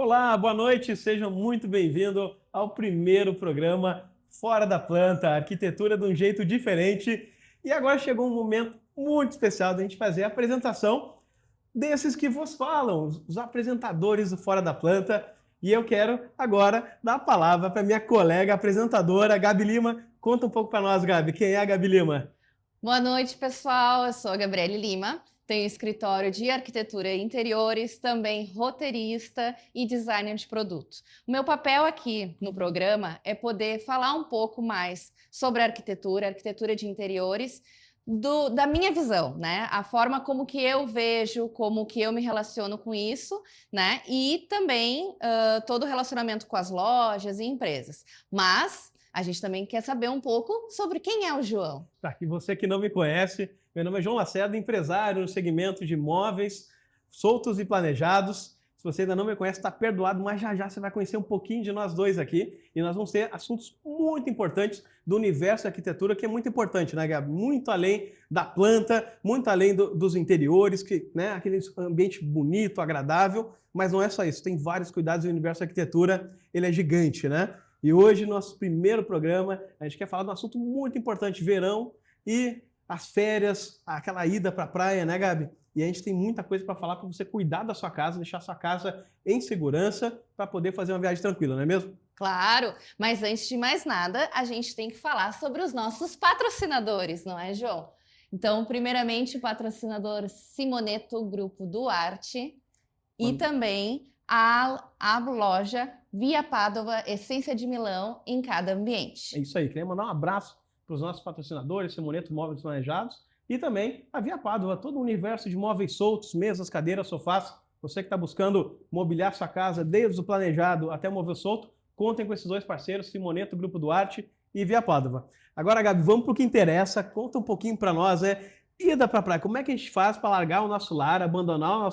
Olá, boa noite, sejam muito bem-vindos ao primeiro programa Fora da Planta, arquitetura de um jeito diferente. E agora chegou um momento muito especial da gente fazer a apresentação desses que vos falam, os apresentadores do Fora da Planta. E eu quero agora dar a palavra para minha colega apresentadora, Gabi Lima. Conta um pouco para nós, Gabi, quem é a Gabi Lima? Boa noite, pessoal. Eu sou a Gabriele Lima, tenho escritório de arquitetura e interiores, também roteirista e designer de produto. O meu papel aqui no programa é poder falar um pouco mais sobre a arquitetura de interiores, da minha visão, né? A forma como que eu vejo, como que eu me relaciono com isso, né? E também todo o relacionamento com as lojas e empresas. Mas a gente também quer saber um pouco sobre quem é o João. Tá aqui você que não me conhece, meu nome é João Lacerda, empresário no segmento de imóveis soltos e planejados. Se você ainda não me conhece, está perdoado, mas já já você vai conhecer um pouquinho de nós dois aqui e nós vamos ter assuntos muito importantes do universo da arquitetura, que é muito importante, né, Gabi? Muito além da planta, muito além dos interiores, que, né, aquele ambiente bonito, agradável, mas não é só isso, tem vários cuidados. O universo da arquitetura, ele é gigante, né? E hoje, nosso primeiro programa, a gente quer falar de um assunto muito importante, verão e as férias, aquela ida para a praia, né, Gabi? E a gente tem muita coisa para falar para você cuidar da sua casa, deixar a sua casa em segurança para poder fazer uma viagem tranquila, não é mesmo? Claro, mas antes de mais nada, a gente tem que falar sobre os nossos patrocinadores, não é, João? Então, primeiramente, o patrocinador Simoneto Grupo Duarte e também a loja Via Padova Essência de Milão em cada ambiente. É isso aí, queria mandar um abraço para os nossos patrocinadores, Simoneto Móveis Planejados, e também a Via Padova, todo o universo de móveis soltos, mesas, cadeiras, sofás. Você que está buscando mobiliar sua casa, desde o planejado até o móvel solto, contem com esses dois parceiros, Simoneto, Grupo Duarte e Via Padova. Agora, Gabi, vamos para o que interessa. Conta um pouquinho para nós, ida para a praia. Como é que a gente faz para largar o nosso lar, abandonar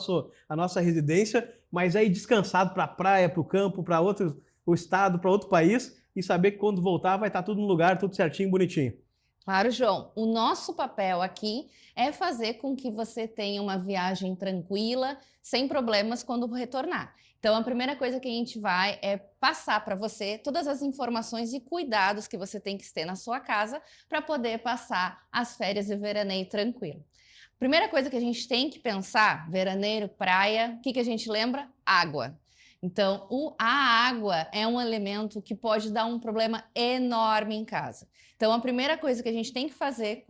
a nossa residência, mas aí descansado para a praia, para o campo, para o estado, para outro país, e saber que quando voltar vai estar tudo no lugar, tudo certinho, bonitinho? Claro, João. O nosso papel aqui é fazer com que você tenha uma viagem tranquila, sem problemas quando retornar. Então, a primeira coisa que a gente vai é passar para você todas as informações e cuidados que você tem que ter na sua casa para poder passar as férias e veraneio tranquilo. Primeira coisa que a gente tem que pensar, veraneio, praia, o que a gente lembra? Água. Então, a água é um elemento que pode dar um problema enorme em casa. Então, a primeira coisa que a gente tem que fazer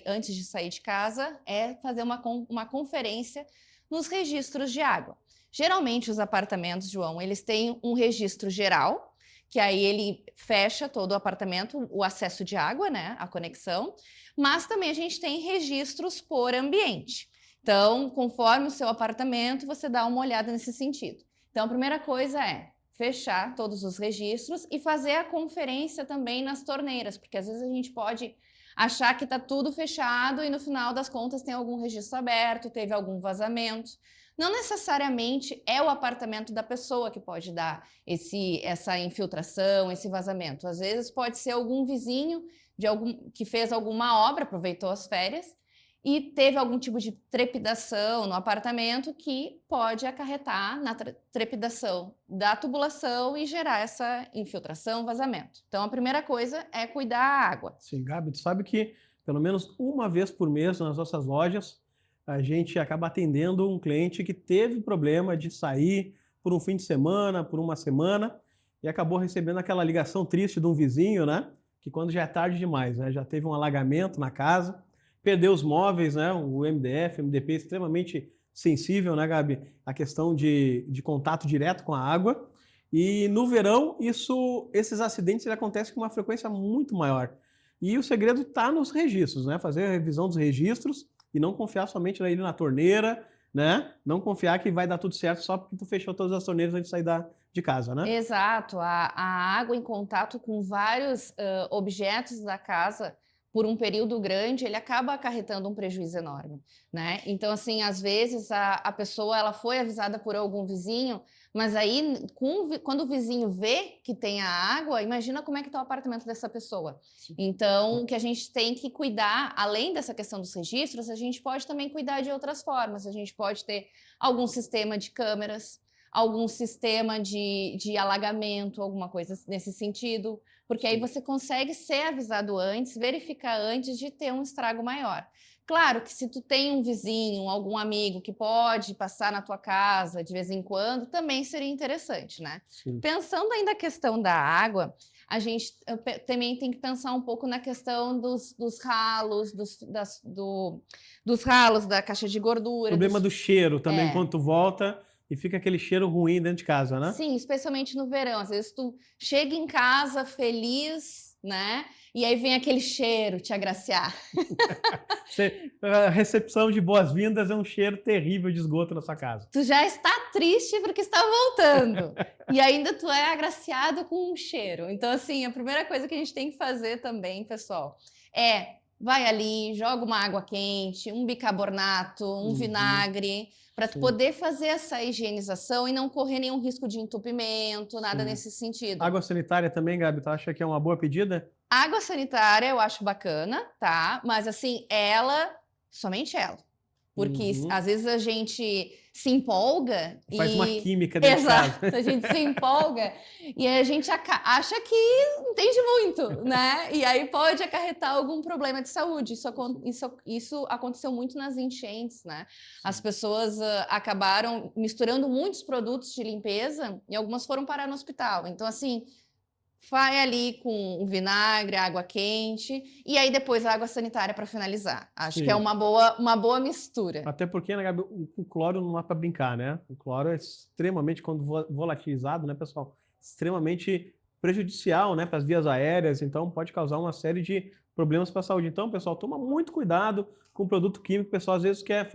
antes de sair de casa é fazer uma conferência nos registros de água. Geralmente, os apartamentos, João, eles têm um registro geral, que aí ele fecha todo o apartamento, o acesso de água, né, a conexão, mas também a gente tem registros por ambiente. Então, conforme o seu apartamento, você dá uma olhada nesse sentido. Então, a primeira coisa é fechar todos os registros e fazer a conferência também nas torneiras, porque às vezes a gente pode achar que está tudo fechado e no final das contas tem algum registro aberto, teve algum vazamento. Não necessariamente é o apartamento da pessoa que pode dar essa infiltração, esse vazamento. Às vezes pode ser algum vizinho que fez alguma obra, aproveitou as férias, e teve algum tipo de trepidação no apartamento que pode acarretar na trepidação da tubulação e gerar essa infiltração, vazamento. Então, a primeira coisa é cuidar da água. Sim, Gabi, tu sabe que pelo menos uma vez por mês nas nossas lojas a gente acaba atendendo um cliente que teve problema de sair por um fim de semana, por uma semana, e acabou recebendo aquela ligação triste de um vizinho, né? Que quando já é tarde demais, né? Já teve um alagamento na casa, perdeu os móveis, né? O MDF, o MDP é extremamente sensível, né, Gabi? A questão de contato direto com a água. E no verão, esses acidentes acontecem com uma frequência muito maior. E o segredo está nos registros, né? Fazer a revisão dos registros e não confiar somente na torneira, né? Não confiar que vai dar tudo certo só porque tu fechou todas as torneiras antes de sair de casa, né? Exato. A água em contato com vários objetos da casa por um período grande, ele acaba acarretando um prejuízo enorme, né? Então, assim, às vezes a pessoa ela foi avisada por algum vizinho, mas aí quando o vizinho vê que tem a água, imagina como é que está o apartamento dessa pessoa. Então, o que a gente tem que cuidar, além dessa questão dos registros, a gente pode também cuidar de outras formas. A gente pode ter algum sistema de câmeras, algum sistema de alagamento, alguma coisa nesse sentido, porque aí você consegue ser avisado antes, verificar antes de ter um estrago maior. Claro que se tu tem um vizinho, algum amigo que pode passar na tua casa de vez em quando, também seria interessante, né? Sim. Pensando ainda a questão da água, a gente também tem que pensar um pouco na questão dos ralos, dos ralos da caixa de gordura. Problema do cheiro também, É. quando tu volta e fica aquele cheiro ruim dentro de casa, né? Sim, especialmente no verão. Às vezes tu chega em casa feliz, né? E aí vem aquele cheiro te agraciar. A recepção de boas-vindas é um cheiro terrível de esgoto na sua casa. Tu já está triste porque está voltando. E ainda tu é agraciado com um cheiro. Então, assim, a primeira coisa que a gente tem que fazer também, pessoal, vai ali, joga uma água quente, um bicarbonato, um vinagre, para tu poder fazer essa higienização e não correr nenhum risco de entupimento, nada nesse sentido. Água sanitária também, Gabi, tu acha que é uma boa pedida? Água sanitária eu acho bacana, tá? Mas assim, somente ela. Porque às vezes a gente se empolga Faz e... uma química dentro de casa. Exato, a gente se empolga e a gente acha que entende muito, né? E aí pode acarretar algum problema de saúde. Isso aconteceu muito nas enchentes, né? As pessoas acabaram misturando muitos produtos de limpeza e algumas foram parar no hospital. Então, assim, vai ali com o vinagre, água quente e aí depois a água sanitária para finalizar. Acho que é uma boa mistura. Até porque, né, Gabi, o cloro não dá para brincar, né? O cloro é extremamente, quando volatilizado, né, pessoal, extremamente prejudicial, né, para as vias aéreas, então pode causar uma série de problemas para a saúde. Então, pessoal, toma muito cuidado com o produto químico. O pessoal às vezes quer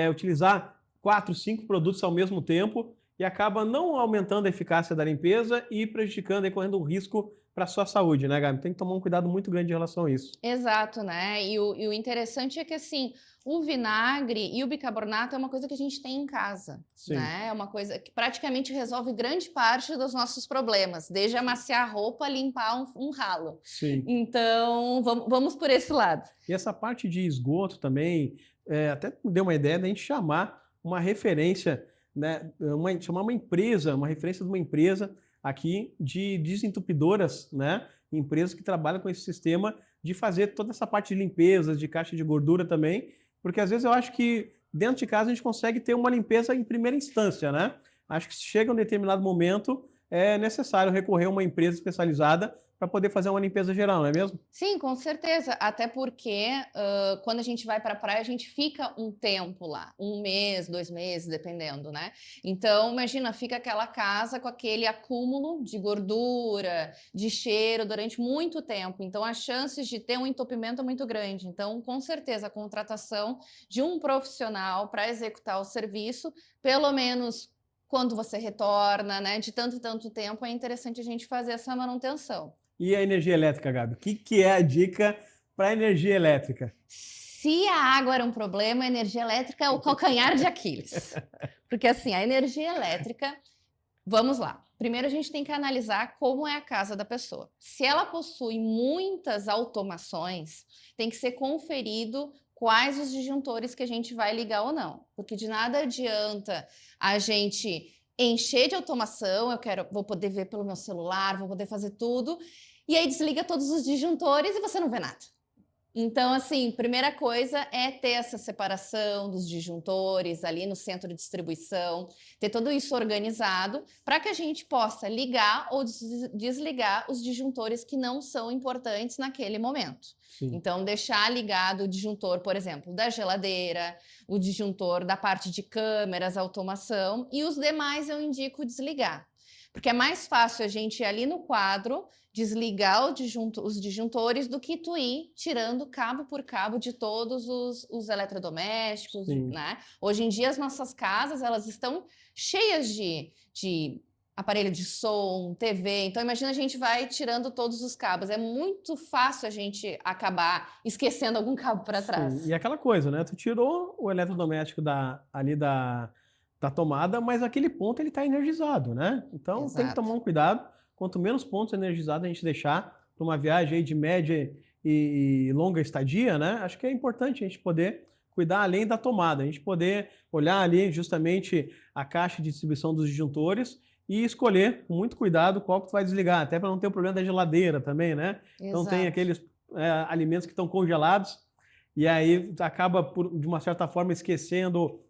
utilizar 4, 5 produtos ao mesmo tempo e acaba não aumentando a eficácia da limpeza e prejudicando e correndo um risco para a sua saúde, né, Gabi? Tem que tomar um cuidado muito grande em relação a isso. Exato, né? E o interessante é que, assim, o vinagre e o bicarbonato é uma coisa que a gente tem em casa, né? É uma coisa que praticamente resolve grande parte dos nossos problemas, desde amaciar a roupa, limpar um ralo. Sim. Então, vamos por esse lado. E essa parte de esgoto também, até deu uma ideia da gente chamar uma referência, né, chamar uma empresa, uma referência de uma empresa aqui de desentupidoras, né, empresas que trabalham com esse sistema de fazer toda essa parte de limpeza, de caixa de gordura também, porque às vezes eu acho que dentro de casa a gente consegue ter uma limpeza em primeira instância, né? Acho que se chega um determinado momento é necessário recorrer a uma empresa especializada para poder fazer uma limpeza geral, não é mesmo? Sim, com certeza. Até porque quando a gente vai para a praia, a gente fica um tempo lá, 1 mês, 2 meses, dependendo, né? Então, imagina, fica aquela casa com aquele acúmulo de gordura, de cheiro durante muito tempo. Então, as chances de ter um entupimento é muito grande. Então, com certeza, a contratação de um profissional para executar o serviço, pelo menos quando você retorna, né? De tanto e tanto tempo, é interessante a gente fazer essa manutenção. E a energia elétrica, Gabi? O que é a dica para a energia elétrica? Se a água era um problema, a energia elétrica é o calcanhar de Aquiles. Porque assim, a energia elétrica, vamos lá. Primeiro a gente tem que analisar como é a casa da pessoa. Se ela possui muitas automações, tem que ser conferido quais os disjuntores que a gente vai ligar ou não. Porque de nada adianta a gente encher de automação, vou poder ver pelo meu celular, vou poder fazer tudo, e aí desliga todos os disjuntores e você não vê nada. Então, assim, primeira coisa é ter essa separação dos disjuntores ali no centro de distribuição, ter tudo isso organizado para que a gente possa ligar ou desligar os disjuntores que não são importantes naquele momento. Sim. Então, deixar ligado o disjuntor, por exemplo, da geladeira, o disjuntor da parte de câmeras, automação, e os demais eu indico desligar. Porque é mais fácil a gente ir ali no quadro, desligar os disjuntores do que tu ir tirando cabo por cabo de todos os eletrodomésticos, né? Hoje em dia as nossas casas, elas estão cheias de aparelho de som, TV, então imagina a gente vai tirando todos os cabos, é muito fácil a gente acabar esquecendo algum cabo para trás. Sim. E aquela coisa, né? Tu tirou o eletrodoméstico da tomada, mas aquele ponto ele está energizado, né? Então tem que tomar um cuidado. Quanto menos pontos energizados a gente deixar para uma viagem aí de média e longa estadia, né? Acho que é importante a gente poder cuidar além da tomada, a gente poder olhar ali justamente a caixa de distribuição dos disjuntores e escolher com muito cuidado qual que tu vai desligar, até para não ter o problema da geladeira também, né? Então tem Exato. aqueles alimentos que estão congelados e aí tu acaba, de uma certa forma, esquecendo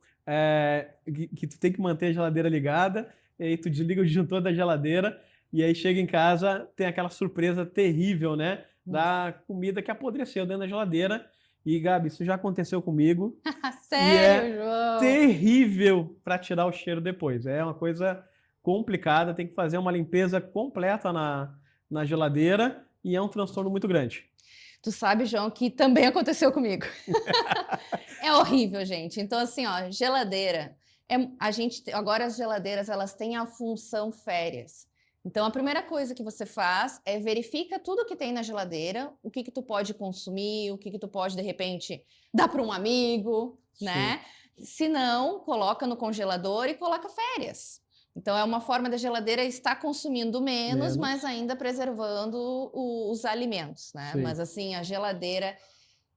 que tu tem que manter a geladeira ligada, e aí tu desliga o disjuntor da geladeira e aí chega em casa, tem aquela surpresa terrível, né? Da comida que apodreceu dentro da geladeira. E, Gabi, isso já aconteceu comigo e Sério, é João? terrível para tirar o cheiro depois. É uma coisa complicada, tem que fazer uma limpeza completa na geladeira e é um transtorno muito grande. Tu sabe, João, que também aconteceu comigo. É horrível, gente. Então, assim, ó, geladeira. Agora as geladeiras elas têm a função férias. Então, a primeira coisa que você faz é verifica tudo que tem na geladeira, o que que tu pode consumir, o que que tu pode, de repente, dar para um amigo, Sim, né? Se não, coloca no congelador e coloca férias. Então, é uma forma da geladeira estar consumindo menos, mas menos. ainda preservando os alimentos, né? Sim, Mas, assim, a geladeira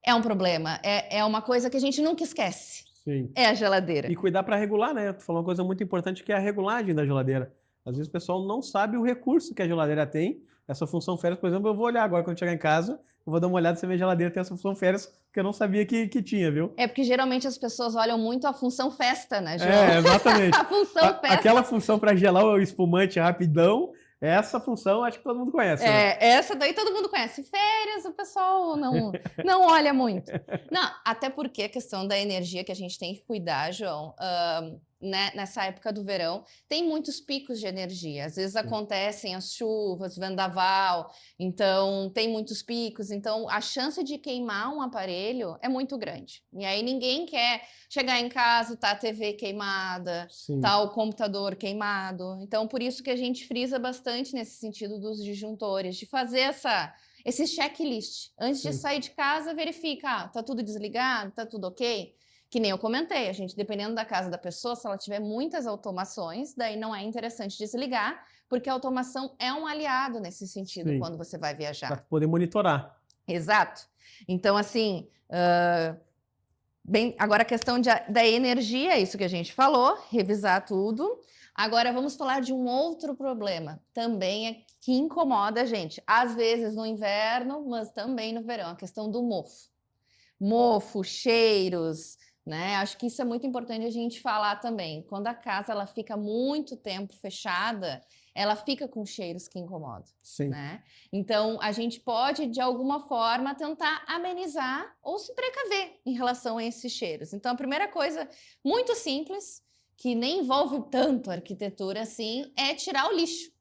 é um problema, é uma coisa que a gente nunca esquece, sim. é a geladeira. E cuidar para regular, né? Tu falou uma coisa muito importante que é a regulagem da geladeira. Às vezes o pessoal não sabe o recurso que a geladeira tem. Essa função férias, por exemplo, eu vou olhar agora quando chegar em casa, eu vou dar uma olhada se a minha geladeira tem essa função férias, que eu não sabia que tinha, viu? É porque geralmente as pessoas olham muito a função festa, né, João? É, exatamente. A função Aquela festa. função para gelar o espumante rapidão, essa função acho que todo mundo conhece, né? Essa daí todo mundo conhece. Férias, o pessoal não olha muito. Não, até porque a questão da energia que a gente tem que cuidar, João, né, nessa época do verão, tem muitos picos de energia. Às vezes acontecem as chuvas, vendaval, então tem muitos picos. Então a chance de queimar um aparelho é muito grande. E aí ninguém quer chegar em casa, tá a TV queimada, Sim, tá o computador queimado. Então, por isso que a gente frisa bastante nesse sentido dos disjuntores, de fazer esse checklist. Antes de sim. sair de casa, verifica, tá tudo desligado, tá tudo ok? Que nem eu comentei, a gente, dependendo da casa da pessoa, se ela tiver muitas automações, daí não é interessante desligar, porque a automação é um aliado nesse sentido Sim, quando você vai para viajar. poder monitorar. Exato. Então, assim, bem, agora a questão da energia, isso que a gente falou, revisar tudo. Agora vamos falar de um outro problema, também é que incomoda a gente, às vezes no inverno, mas também no verão, a questão do mofo. Mofo, cheiros, né? Acho que isso é muito importante a gente falar também. Quando a casa ela fica muito tempo fechada, ela fica com cheiros que incomodam, Sim. né? Então a gente pode de alguma forma tentar amenizar ou se precaver em relação a esses cheiros. Então a primeira coisa muito simples, que nem envolve tanto a arquitetura assim, é tirar o lixo.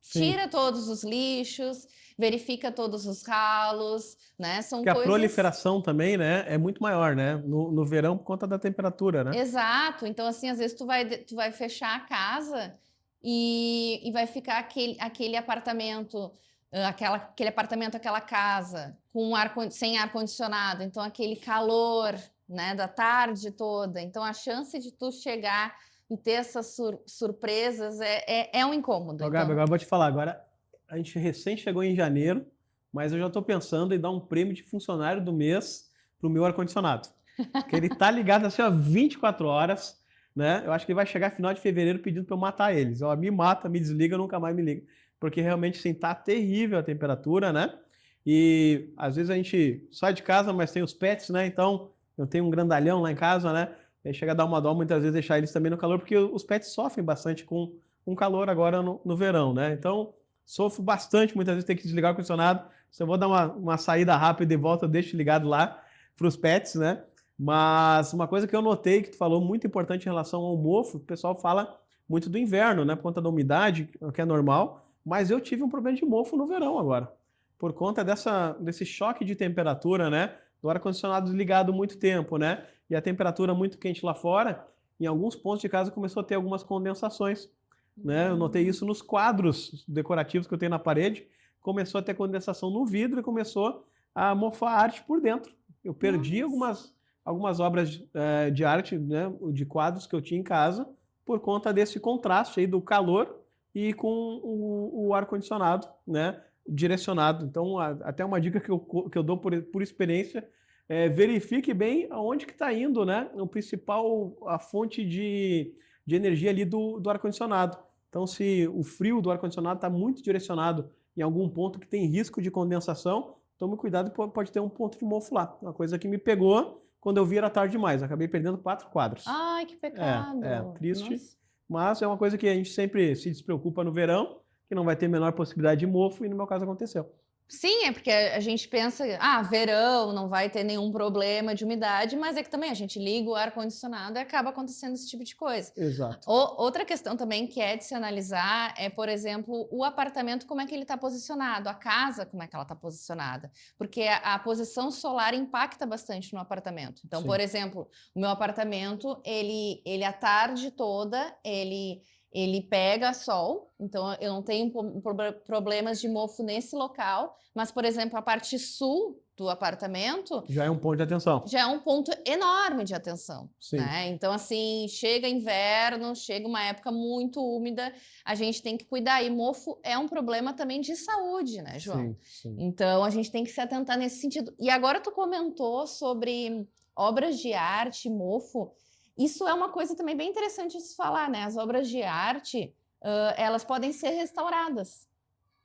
Sim. Tira todos os lixos, verifica todos os ralos, né? São Porque a coisas. proliferação também, né, é muito maior, né? No verão, por conta da temperatura, né? Exato. Então, assim, às vezes tu vai fechar a casa e vai ficar aquele apartamento, aquele apartamento, aquela casa, sem ar-condicionado. Então, aquele calor, né, da tarde toda. Então, a chance de tu chegar e ter essas surpresas é um incômodo. Ó, Gabi, Então, agora eu vou te falar. Agora, a gente recém chegou em janeiro, mas eu já estou pensando em dar um prêmio de funcionário do mês pro meu ar-condicionado. Porque ele tá ligado assim, ó, 24 horas, né? Eu acho que ele vai chegar final de fevereiro pedindo para eu matar eles. Ó, me mata, me desliga, nunca mais me liga. Porque realmente, sim, tá terrível a temperatura, né? E às vezes a gente sai de casa, mas tem os pets, né? Então, eu tenho um grandalhão lá em casa, né? E aí chega a dar uma dó muitas vezes deixar eles também no calor, porque os pets sofrem bastante com calor agora no verão, né? Então, sofro bastante, muitas vezes tem que desligar o ar-condicionado. Se eu vou dar uma saída rápida e volta, eu deixo ligado lá para os pets, né? Mas uma coisa que eu notei que tu falou muito importante em relação ao mofo, o pessoal fala muito do inverno, né? Por conta da umidade, o que é normal, mas eu tive um problema de mofo no verão agora. Por conta desse choque de temperatura, né? Do ar-condicionado desligado muito tempo, né? E a temperatura muito quente lá fora, em alguns pontos de casa começou a ter algumas condensações, né? Eu notei isso nos quadros decorativos que eu tenho na parede, começou a ter condensação no vidro e começou a mofar a arte por dentro. Eu perdi nossa. algumas obras de arte, né, de quadros que eu tinha em casa, por conta desse contraste aí do calor e com o ar-condicionado, né, direcionado. Então, até uma dica que eu dou por experiência, verifique bem aonde que está indo, né, a fonte de energia ali do ar-condicionado. Então, se o frio do ar-condicionado está muito direcionado em algum ponto que tem risco de condensação, tome cuidado, pode ter um ponto de mofo lá. Uma coisa que me pegou quando eu vi era tarde demais. Acabei perdendo 4 quadros. Ai, que pecado. Triste. Nossa. Mas é uma coisa que a gente sempre se despreocupa no verão, que não vai ter a menor possibilidade de mofo, e no meu caso aconteceu. Sim, é porque a gente pensa, verão, não vai ter nenhum problema de umidade, mas é que também a gente liga o ar-condicionado e acaba acontecendo esse tipo de coisa. Exato. Outra questão também que é de se analisar é, por exemplo, o apartamento, como é que ele está posicionado, a casa, como é que ela está posicionada, porque a posição solar impacta bastante no apartamento. Então, Sim. por exemplo, o meu apartamento, ele a tarde toda, ele pega sol, então eu não tenho problemas de mofo nesse local, mas, por exemplo, a parte sul do apartamento... Já é um ponto de atenção. Já é um ponto enorme de atenção. Sim. Né? Então, assim, chega inverno, chega uma época muito úmida, a gente tem que cuidar. E mofo é um problema também de saúde, né, João? Sim, sim. Então, a gente tem que se atentar nesse sentido. E agora tu comentou sobre obras de arte, mofo. Isso é uma coisa também bem interessante de se falar, né? As obras de arte, elas podem ser restauradas.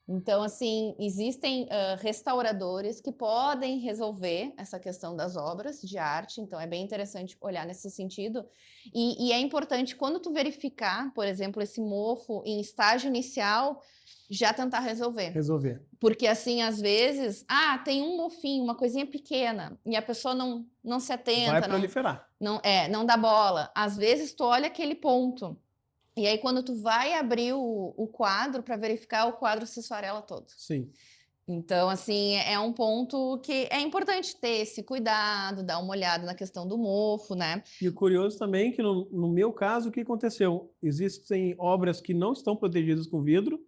Então, assim, existem restauradores que podem resolver essa questão das obras de arte, então é bem interessante olhar nesse sentido. E é importante, quando tu verificar, por exemplo, esse mofo em estágio inicial, já tentar resolver. Porque, assim, às vezes, tem um mofinho, uma coisinha pequena, e a pessoa não se atenta. Vai proliferar. Não dá bola. Às vezes, tu olha aquele ponto, e aí quando tu vai abrir o quadro para verificar, o quadro se esfarela todo. Sim. Então, assim, é um ponto que é importante ter esse cuidado, dar uma olhada na questão do mofo, né? E o curioso também é que, no meu caso, o que aconteceu? Existem obras que não estão protegidas com vidro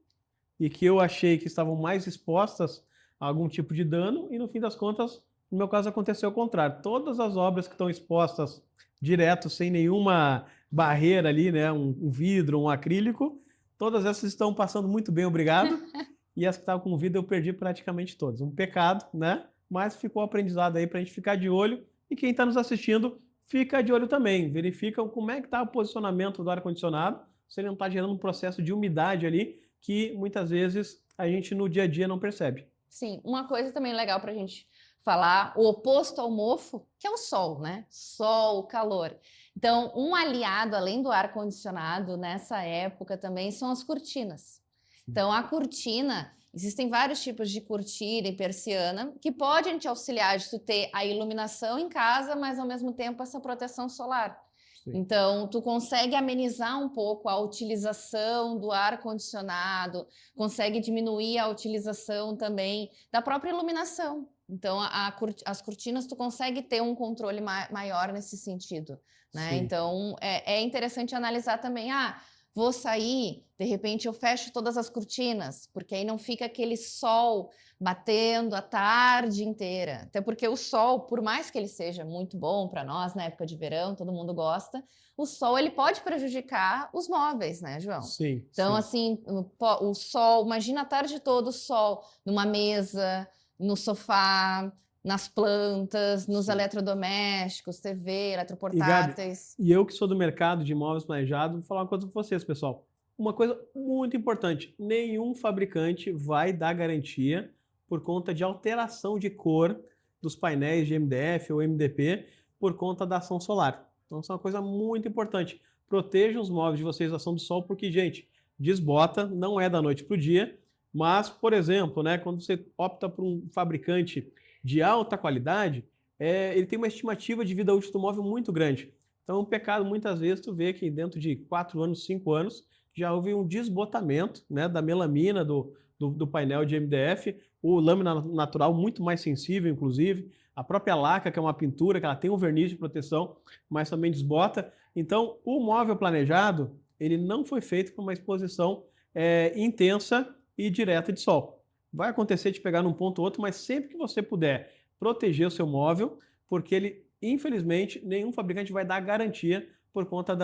e que eu achei que estavam mais expostas a algum tipo de dano e, no fim das contas, no meu caso, aconteceu o contrário. Todas as obras que estão expostas direto, sem nenhuma barreira ali, né, um vidro, um acrílico, todas essas estão passando muito bem, obrigado. E as que estavam com vidro eu perdi praticamente todas. Um pecado, né? Mas ficou aprendizado aí para a gente ficar de olho. E quem está nos assistindo, fica de olho também. Verifica como é que está o posicionamento do ar-condicionado, se ele não está gerando um processo de umidade ali, que muitas vezes a gente no dia a dia não percebe. Sim, uma coisa também legal para a gente falar, o oposto ao mofo, que é o sol, né? Sol, calor. Então, um aliado, além do ar-condicionado, nessa época também, são as cortinas. Então, a cortina, existem vários tipos de cortina e persiana que podem te auxiliar de tu ter a iluminação em casa, mas ao mesmo tempo essa proteção solar. Sim. Então, tu consegue amenizar um pouco a utilização do ar-condicionado, consegue diminuir a utilização também da própria iluminação. Então, as cortinas, tu consegue ter um controle maior nesse sentido, né? Sim. Então, é interessante analisar também, vou sair, de repente eu fecho todas as cortinas, porque aí não fica aquele sol batendo a tarde inteira. Até porque o sol, por mais que ele seja muito bom para nós na época de verão, todo mundo gosta, o sol ele pode prejudicar os móveis, né, João? Sim. Então, sim. Assim, o sol, imagina a tarde toda o sol numa mesa, no sofá, nas plantas, nos eletrodomésticos, TV, eletroportáteis. E eu que sou do mercado de imóveis planejados, vou falar uma coisa para vocês, pessoal. Uma coisa muito importante, nenhum fabricante vai dar garantia por conta de alteração de cor dos painéis de MDF ou MDP por conta da ação solar. Então, isso é uma coisa muito importante. Protejam os móveis de vocês da ação do sol, porque, gente, desbota, não é da noite para o dia, mas, por exemplo, né, quando você opta por um fabricante de alta qualidade, ele tem uma estimativa de vida útil do móvel muito grande. Então, é um pecado, muitas vezes, tu vê que dentro de 4 anos, 5 anos, já houve um desbotamento, né, da melamina do painel de MDF, o lâmina natural muito mais sensível, inclusive, a própria laca, que é uma pintura, que ela tem um verniz de proteção, mas também desbota. Então, o móvel planejado, ele não foi feito para uma exposição intensa e direta de sol. Vai acontecer de pegar num ponto ou outro, mas sempre que você puder proteger o seu móvel, porque ele, infelizmente, nenhum fabricante vai dar garantia por conta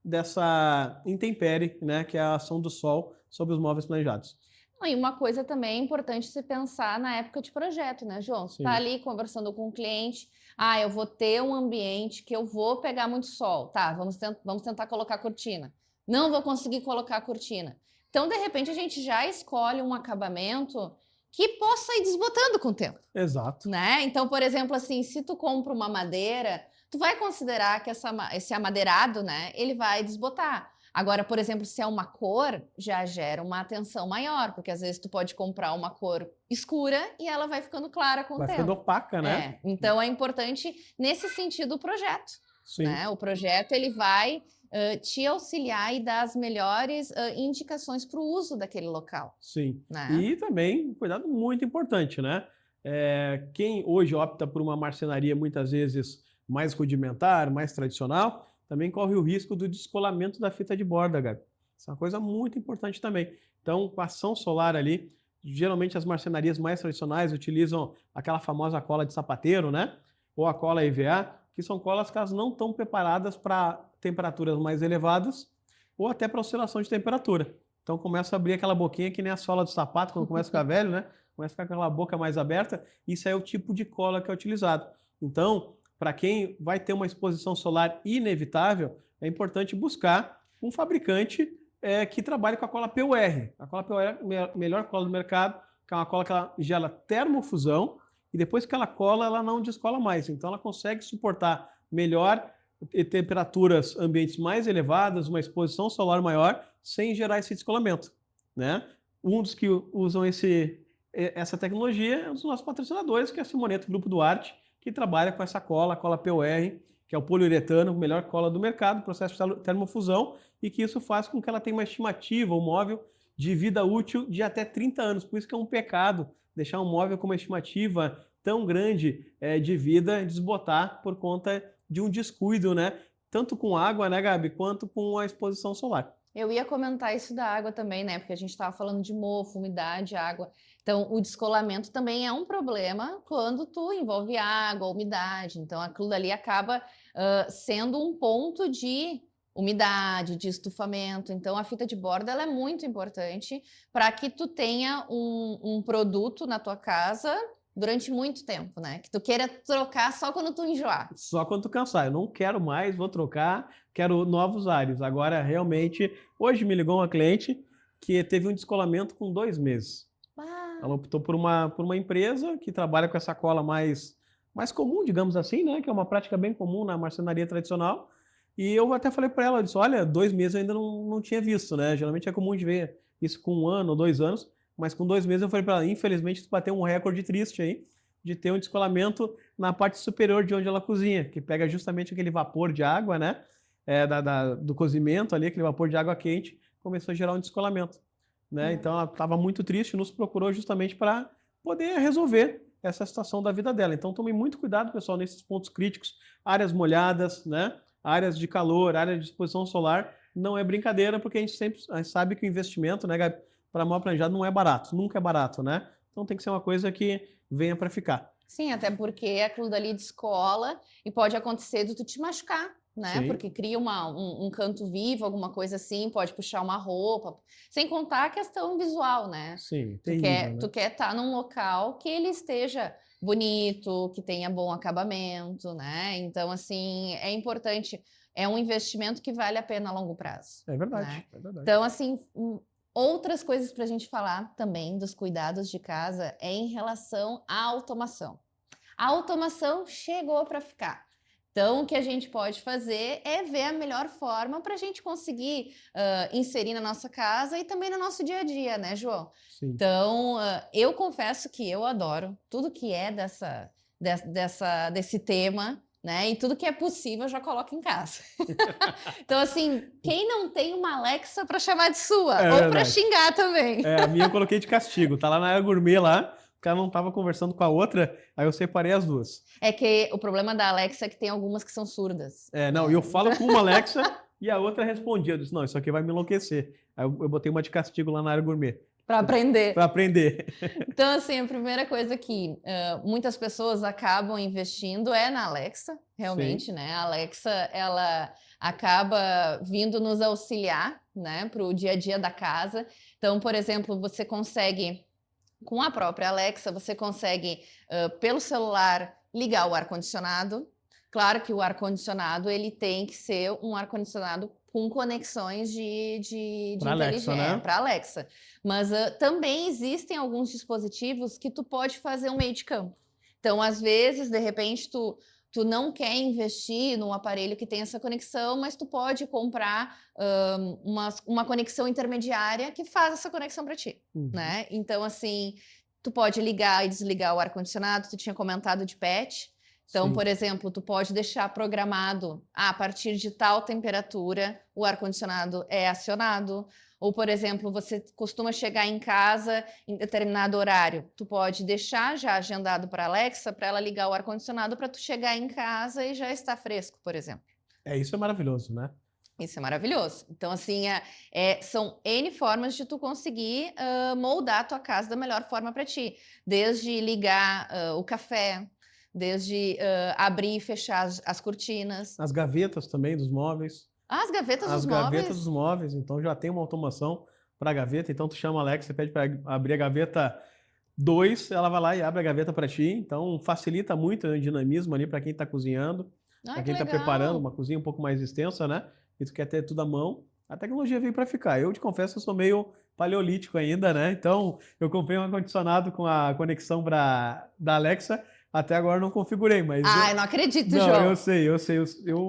dessa intempérie, né, que é a ação do sol sobre os móveis planejados. E uma coisa também é importante se pensar na época de projeto, né, João? Você tá Sim, ali conversando com o cliente, ah, eu vou ter um ambiente que eu vou pegar muito sol, tá, vamos tentar colocar cortina. Não vou conseguir colocar cortina. Então, de repente, a gente já escolhe um acabamento que possa ir desbotando com o tempo, exato. né? Então, por exemplo, assim, se tu compra uma madeira, tu vai considerar que esse amadeirado, né, ele vai desbotar. Agora, por exemplo, se é uma cor, já gera uma atenção maior, porque às vezes tu pode comprar uma cor escura e ela vai ficando clara com o Vai ficando tempo. opaca, né? Então é importante nesse sentido o projeto, Sim, né? O projeto ele vai te auxiliar e dar as melhores indicações para o uso daquele local, sim. né? E também, um cuidado muito importante, né? Quem hoje opta por uma marcenaria muitas vezes mais rudimentar, mais tradicional, também corre o risco do descolamento da fita de borda, Gabi. Isso é uma coisa muito importante também. Então, com a ação solar ali, geralmente as marcenarias mais tradicionais utilizam aquela famosa cola de sapateiro, né? Ou a cola EVA, que são colas que elas não estão preparadas para temperaturas mais elevadas ou até para oscilação de temperatura. Então começa a abrir aquela boquinha que nem a sola do sapato quando começa a ficar velho, né? Começa a ficar com aquela boca mais aberta. Isso é o tipo de cola que é utilizado. Então, para quem vai ter uma exposição solar inevitável, é importante buscar um fabricante que trabalhe com a cola PUR. A cola PUR é a melhor cola do mercado, que é uma cola que ela gera termofusão e depois que ela cola, ela não descola mais. Então ela consegue suportar melhor temperaturas ambientes mais elevadas, uma exposição solar maior, sem gerar esse descolamento, né? Um dos que usam essa tecnologia é um dos nossos patrocinadores, que é a Simoneto Grupo Duarte, que trabalha com essa cola, a cola PUR, que é o poliuretano, a melhor cola do mercado, processo de termofusão, e que isso faz com que ela tenha uma estimativa, um móvel, de vida útil de até 30 anos. Por isso que é um pecado deixar um móvel com uma estimativa tão grande de vida desbotar por conta de um descuido, né? Tanto com água, né, Gabi, quanto com a exposição solar. Eu ia comentar isso da água também, né? Porque a gente estava falando de mofo, umidade, água. Então, o descolamento também é um problema quando tu envolve água, umidade. Então, aquilo dali acaba sendo um ponto de umidade, de estufamento. Então, a fita de borda ela é muito importante para que tu tenha um produto na tua casa durante muito tempo, né? Que tu queira trocar só quando tu enjoar. Só quando tu cansar. Eu não quero mais, vou trocar, quero novos ares. Agora, realmente, hoje me ligou uma cliente que teve um descolamento com 2 meses. Ah, Ela optou por uma empresa que trabalha com essa cola mais comum, digamos assim, né? Que é uma prática bem comum na marcenaria tradicional. E eu até falei para ela, eu disse, olha, 2 meses eu ainda não tinha visto, né? Geralmente é comum de ver isso com 1 ano ou 2 anos, mas com 2 meses eu falei para ela, infelizmente, tu bateu um recorde triste aí, de ter um descolamento na parte superior de onde ela cozinha, que pega justamente aquele vapor de água, né? Do cozimento ali, aquele vapor de água quente, começou a gerar um descolamento, né? Então ela estava muito triste, nos procurou justamente para poder resolver essa situação da vida dela. Então tome muito cuidado, pessoal, nesses pontos críticos, áreas molhadas, né? Áreas de calor, área de exposição solar, não é brincadeira, porque a gente sabe que o investimento, né, para mal planejado não é barato, nunca é barato, né? Então tem que ser uma coisa que venha para ficar. sim, até porque aquilo dali descola e pode acontecer de tu te machucar, né? Sim, Porque cria um canto vivo, alguma coisa assim, pode puxar uma roupa. Sem contar a questão visual, né? sim, Tu terrível, quer, né? tu quer estar num local que ele esteja bonito, que tenha bom acabamento, né? Então, assim, é importante. É um investimento que vale a pena a longo prazo, É verdade, né? é verdade. Então, assim, outras coisas para a gente falar também dos cuidados de casa é em relação à automação. A automação chegou para ficar. Então, o que a gente pode fazer é ver a melhor forma para a gente conseguir inserir na nossa casa e também no nosso dia a dia, né, João? Sim. Então, eu confesso que eu adoro tudo que é desse tema, né? E tudo que é possível eu já coloco em casa. Então, assim, quem não tem uma Alexa para chamar de sua É ou para verdade. xingar também? A minha eu coloquei de castigo. Tá lá na área gourmet lá, porque ela não tava conversando com a outra, aí eu separei as duas. É que o problema da Alexa é que tem algumas que são surdas. Não, e eu falo com uma Alexa e a outra respondia. Eu disse, não, isso aqui vai me enlouquecer. Aí eu botei uma de castigo lá na área gourmet. Para aprender. Para aprender. Então, assim, a primeira coisa que muitas pessoas acabam investindo é na Alexa, realmente, Sim. né? A Alexa, ela acaba vindo nos auxiliar, né, para o dia a dia da casa. Então, por exemplo, você consegue, com a própria Alexa, você consegue, pelo celular, ligar o ar-condicionado. Claro que o ar-condicionado, ele tem que ser um ar-condicionado com conexões de Para Alexa, inteligência, né? para Alexa. Mas também existem alguns dispositivos que tu pode fazer um meio de campo. Então, às vezes, de repente, tu não quer investir num aparelho que tem essa conexão, mas tu pode comprar uma conexão intermediária que faz essa conexão para ti, né? Então, assim, tu pode ligar e desligar o ar-condicionado. Tu tinha comentado de pet. Então, Sim. por exemplo, tu pode deixar programado, a partir de tal temperatura, o ar-condicionado é acionado. Ou, por exemplo, você costuma chegar em casa em determinado horário. Tu pode deixar já agendado para a Alexa, para ela ligar o ar-condicionado, para tu chegar em casa e já estar fresco, por exemplo. Isso é maravilhoso, né? Isso é maravilhoso. Então, assim, são N formas de tu conseguir moldar a tua casa da melhor forma para ti. Desde ligar o café, desde abrir e fechar as cortinas. As gavetas também dos móveis. As gavetas As dos gavetas móveis. dos móveis, então já tem uma automação para a gaveta. Então tu chama a Alexa, você pede para abrir a gaveta 2, ela vai lá e abre a gaveta para ti. Então facilita muito o dinamismo ali para quem está cozinhando, Ai, para que quem está preparando legal. uma cozinha um pouco mais extensa, né? E tu quer ter tudo à mão. A tecnologia veio para ficar. Eu te confesso que eu sou meio paleolítico ainda, né? Então eu comprei um ar-condicionado com a conexão da Alexa. Até agora não configurei, mas Ai, não acredito, não, João.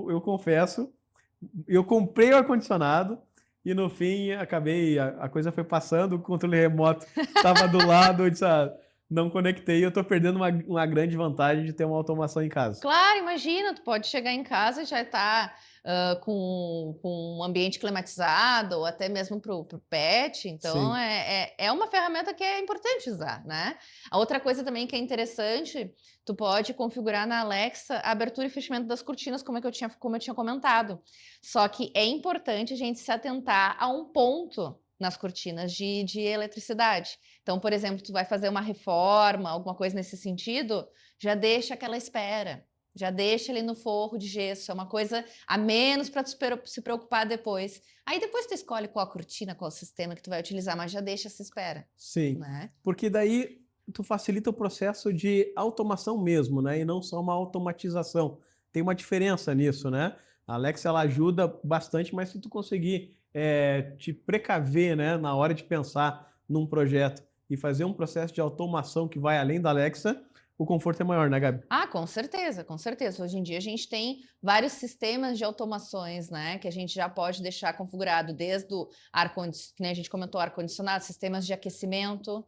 eu confesso. Eu comprei o ar-condicionado e no fim acabei, a coisa foi passando, o controle remoto estava do lado, eu disse, não conectei, eu estou perdendo uma grande vantagem de ter uma automação em casa. Claro, imagina, tu pode chegar em casa e já estar com um ambiente climatizado, ou até mesmo para o pet. Então, Sim, é uma ferramenta que é importante usar, né? A outra coisa também que é interessante, tu pode configurar na Alexa a abertura e fechamento das cortinas, como eu tinha comentado. Só que é importante a gente se atentar a um ponto nas cortinas de eletricidade. Então, por exemplo, tu vai fazer uma reforma, alguma coisa nesse sentido, já deixa aquela espera. Já deixa ali no forro de gesso, é uma coisa a menos para tu se preocupar depois. Aí depois tu escolhe qual a cortina, qual o sistema que tu vai utilizar, mas já deixa essa espera, sim, né? porque daí tu facilita o processo de automação mesmo, né? E não só uma automatização. Tem uma diferença nisso, né? A Alexa ela ajuda bastante, mas se tu conseguir te precaver, né, na hora de pensar num projeto e fazer um processo de automação que vai além da Alexa, o conforto é maior, né, Gabi? Ah, com certeza, com certeza. Hoje em dia a gente tem vários sistemas de automações, né, que a gente já pode deixar configurado desde o ar-condicionado, que nem a gente comentou, ar-condicionado, sistemas de aquecimento,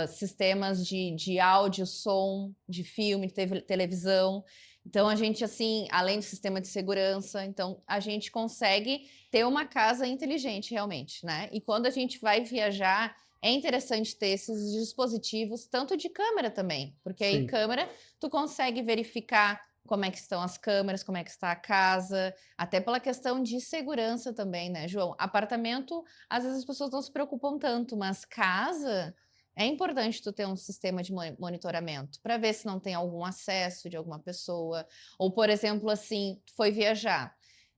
sistemas de áudio, som, de filme, de televisão. Então a gente, assim, além do sistema de segurança, então a gente consegue ter uma casa inteligente realmente, né? E quando a gente vai viajar, é interessante ter esses dispositivos, tanto de câmera também, porque aí Sim. câmera tu consegue verificar como é que estão as câmeras, como é que está a casa, até pela questão de segurança também, né, João? Apartamento, às vezes as pessoas não se preocupam tanto, mas casa é importante tu ter um sistema de monitoramento para ver se não tem algum acesso de alguma pessoa, ou por exemplo, assim, tu foi viajar.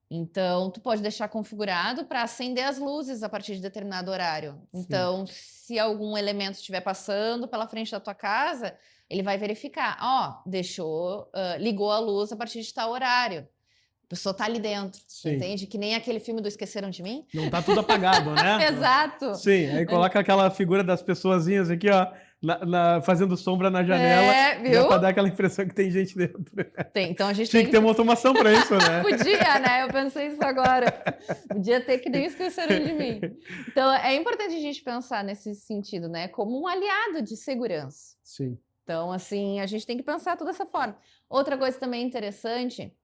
Então, tu pode deixar configurado para acender as luzes a partir de determinado horário. Sim. Então, se algum elemento estiver passando pela frente da tua casa, ele vai verificar, ó, ligou a luz a partir de tal horário. A pessoa tá ali dentro, Sim. entende? Que nem aquele filme do Esqueceram de Mim. Não tá tudo apagado, né? Exato. Sim, aí coloca aquela figura das pessoazinhas aqui, ó, fazendo sombra na janela, Viu? já para dar aquela impressão que tem gente dentro. Tem, então a gente Tinha que ter uma automação para isso, né? Podia, né? Eu pensei isso agora. Podia ter que nem Esqueceram de Mim. Então, é importante a gente pensar nesse sentido, né? Como um aliado de segurança. Sim. Então, assim, a gente tem que pensar toda essa forma. Outra coisa também interessante,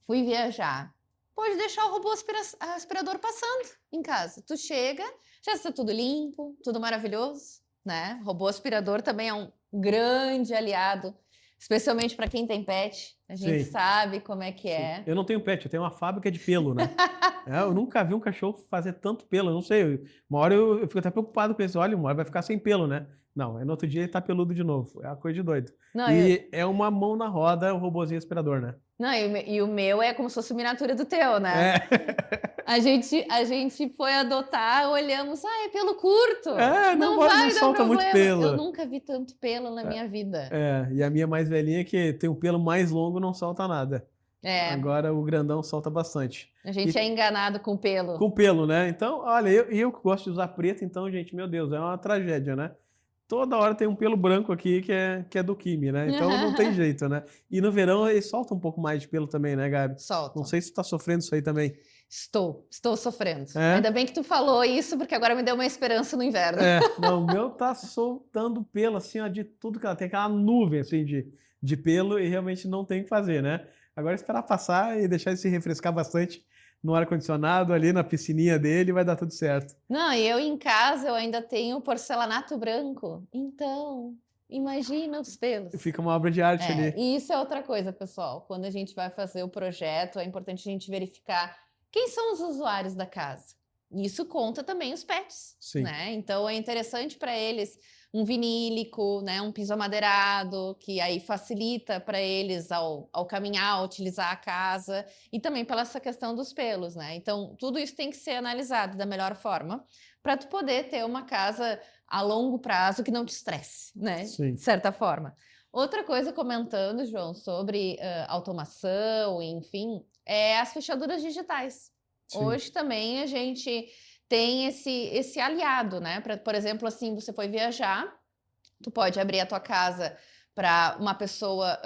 fui viajar. Pode deixar o robô aspirador passando em casa. Tu chega, já está tudo limpo, tudo maravilhoso, né? O robô aspirador também é um grande aliado. Especialmente para quem tem pet, a gente Sim. sabe como é que Sim. é. Eu não tenho pet, eu tenho uma fábrica de pelo, né? Eu nunca vi um cachorro fazer tanto pelo, eu não sei. Uma hora eu fico até preocupado com isso. Olha, uma hora vai ficar sem pelo, né? Não, aí no outro dia ele tá peludo de novo. É uma coisa de doido. Não, E é uma mão na roda o robozinho aspirador, né? não, e o meu é como se fosse miniatura do teu, né? É. A gente foi adotar, olhamos, é pelo curto, Não, não agora não vai dar solta muito problema. Eu pelo. nunca vi tanto pelo na minha vida. E a minha mais velhinha, que tem o pelo mais longo, não solta nada. É, Agora o grandão solta bastante. a gente é E enganado com pelo. com pelo, né? Então, olha, eu que gosto de usar preto, então, gente, meu Deus, é uma tragédia, né? Toda hora tem um pelo branco aqui que é do Kimi, né? Então não tem jeito, né? E no verão ele solta um pouco mais de pelo também, né, Gabi? Não Solta. sei se tu tá sofrendo isso aí também. Estou sofrendo. É? Ainda bem que tu falou isso, porque agora me deu uma esperança no inverno. Não, o meu tá soltando pelo, assim, ó, de tudo que ela tem, aquela nuvem, assim, de pelo e realmente não tem o que fazer, né? Agora esperar passar e deixar ele se refrescar bastante no ar-condicionado, ali na piscininha dele, vai dar tudo certo. Não, e eu em casa eu ainda tenho porcelanato branco. Então, imagina os pelos. Fica uma obra de arte ali. E isso é outra coisa, pessoal. Quando a gente vai fazer o projeto, é importante a gente verificar quem são os usuários da casa. Isso conta também os pets, Sim. né? Então é interessante para eles um vinílico, né? Um piso amadeirado, que aí facilita para eles ao caminhar, utilizar a casa, e também pela essa questão dos pelos, né? Então tudo isso tem que ser analisado da melhor forma para tu poder ter uma casa a longo prazo que não te estresse, né? Sim. De certa forma. Outra coisa comentando, João, sobre automação, enfim, é as fechaduras digitais. Sim. Hoje também a gente tem esse aliado, né? Por exemplo, assim, você foi viajar, tu pode abrir a tua casa para uma pessoa,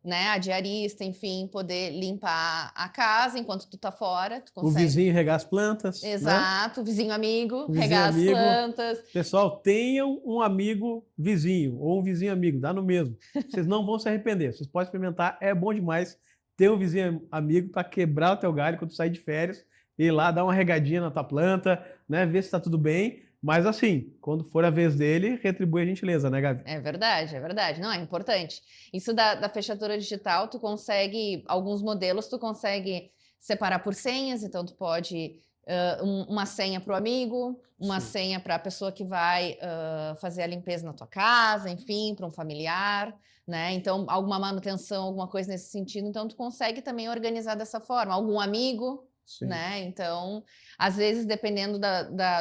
né, a diarista, enfim, poder limpar a casa enquanto tu tá fora, tu O consegue. vizinho regar as plantas, né? Exato, vizinho amigo, O vizinho regar as amigo. plantas. Pessoal, tenham um amigo vizinho ou um vizinho amigo, dá no mesmo. Vocês não vão se arrepender. Vocês podem experimentar, é bom demais ter um vizinho amigo para quebrar o teu galho quando tu sair de férias, ir lá dar uma regadinha na tua planta, né, ver se está tudo bem. Mas assim, quando for a vez dele, retribui a gentileza, né, Gabi? É verdade, é verdade. Não, é importante. Isso da fechadura digital, tu consegue, alguns modelos tu consegue separar por senhas, então tu pode uma senha para o amigo, uma Sim. senha para a pessoa que vai fazer a limpeza na tua casa, enfim, para um familiar, né? Então, alguma manutenção, alguma coisa nesse sentido, então tu consegue também organizar dessa forma. Algum amigo, Sim. né? Então, às vezes, dependendo